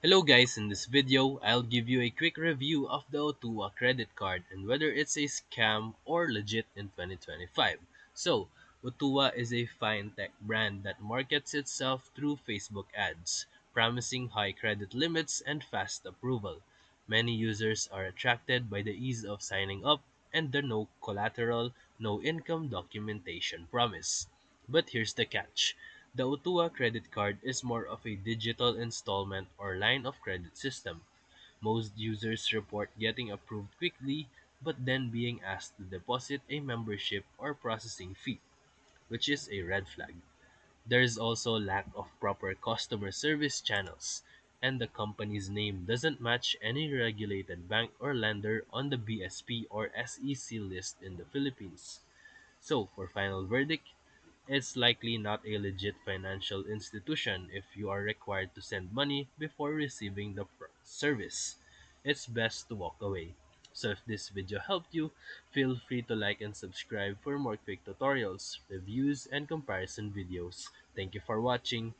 Hello guys, in this video, I'll give you a quick review of the UTUA credit card and whether it's a scam or legit in 2025. So, UTUA is a fintech brand that markets itself through Facebook ads, promising high credit limits and fast approval. Many users are attracted by the ease of signing up and the no collateral, no income documentation promise. But here's the catch. The UTUA credit card is more of a digital installment or line of credit system. Most users report getting approved quickly, but then being asked to deposit a membership or processing fee, which is a red flag. There is also lack of proper customer service channels, and the company's name doesn't match any regulated bank or lender on the BSP or SEC list in the Philippines. So, for final verdict, it's likely not a legit financial institution if you are required to send money before receiving the service. It's best to walk away. So if this video helped you, feel free to like and subscribe for more quick tutorials, reviews, and comparison videos. Thank you for watching.